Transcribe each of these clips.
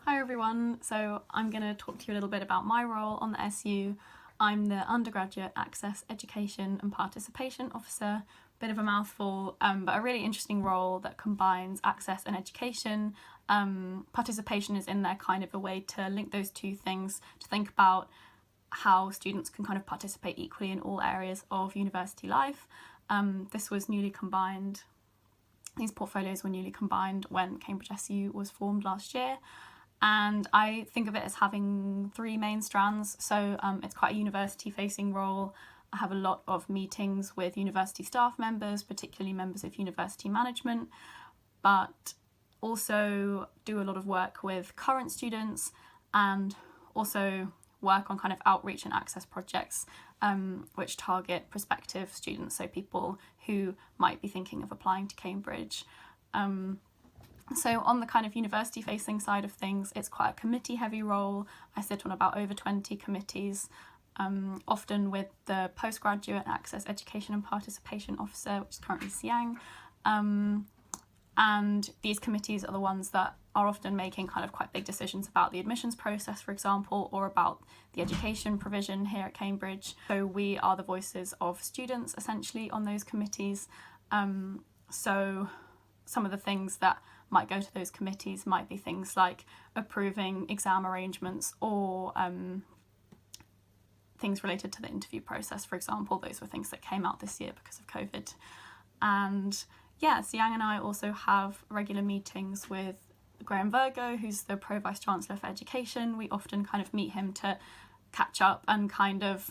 Hi everyone, so I'm going to talk to you a little bit about my role on the SU. I'm the Undergraduate Access, Education and Participation Officer. Bit of a mouthful, but a really interesting role that combines access and education. Participation is in there kind of a way to link those two things, to think about how students can kind of participate equally in all areas of university life. This was newly combined. These portfolios were newly combined when Cambridge SU was formed last year. And I think of it as having three main strands. So it's quite a university-facing role. I have a lot of meetings with university staff members, particularly members of university management, but also do a lot of work with current students and also work on kind of outreach and access projects which target prospective students, so people who might be thinking of applying to Cambridge. So on the kind of university facing side of things, it's quite a committee heavy role. I sit on about over 20 committees, often with the Postgraduate Access, Education and Participation Officer, which is currently Siang. And these committees are the ones that are often making kind of quite big decisions about the admissions process, for example, or about the education provision here at Cambridge. So we are the voices of students essentially on those committees. So some of the things that might go to those committees might be things like approving exam arrangements or things related to the interview process, for example. Those were things that came out this year because of COVID. And yeah, Siang and I also have regular meetings with Graham Virgo, who's the Pro Vice Chancellor for Education. We often kind of meet him to catch up and kind of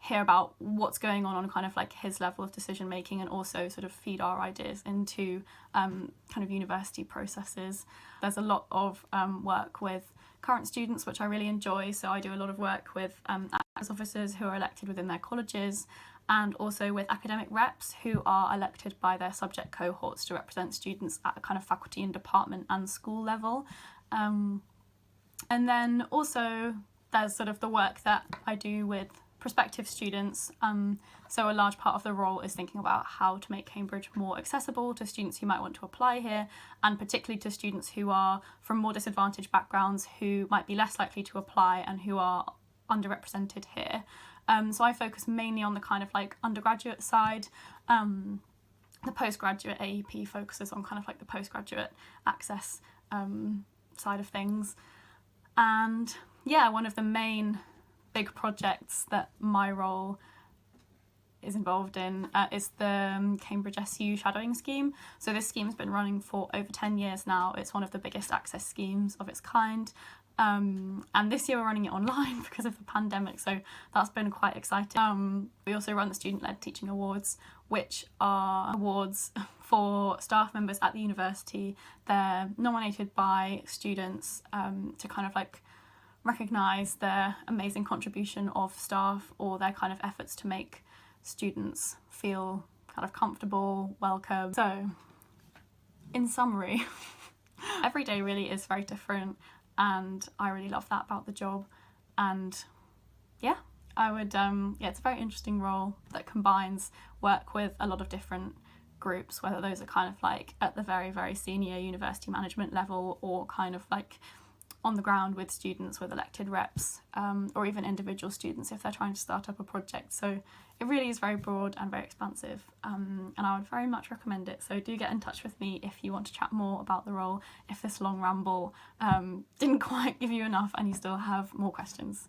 hear about what's going on kind of like his level of decision making, and also sort of feed our ideas into kind of university processes. There's a lot of work with current students, which I really enjoy. So I do a lot of work with access officers who are elected within their colleges, and also with academic reps who are elected by their subject cohorts to represent students at a kind of faculty and department and school level. And then also there's sort of the work that I do with prospective students. So a large part of the role is thinking about how to make Cambridge more accessible to students who might want to apply here, and particularly to students who are from more disadvantaged backgrounds who might be less likely to apply and who are underrepresented here. So I focus mainly on the kind of like undergraduate side. The postgraduate AEP focuses on kind of like the postgraduate access side of things. And yeah, one of the main big projects that my role is involved in is the Cambridge SU shadowing scheme. So this scheme has been running for over 10 years now. It's one of the biggest access schemes of its kind. And this year we're running it online because of the pandemic, so that's been quite exciting. We also run the Student-Led Teaching Awards, which are awards for staff members at the university. They're nominated by students to kind of like recognise their amazing contribution of staff or their kind of efforts to make students feel kind of comfortable, welcome. So, in summary, every day really is very different, and I really love that about the job. And yeah, I would, it's a very interesting role that combines work with a lot of different groups, whether those are kind of like at the very, very senior university management level, or kind of like on the ground with students, with elected reps, or even individual students if they're trying to start up a project. So it really is very broad and very expansive, and I would very much recommend it. So do get in touch with me if you want to chat more about the role, if this long ramble didn't quite give you enough and you still have more questions.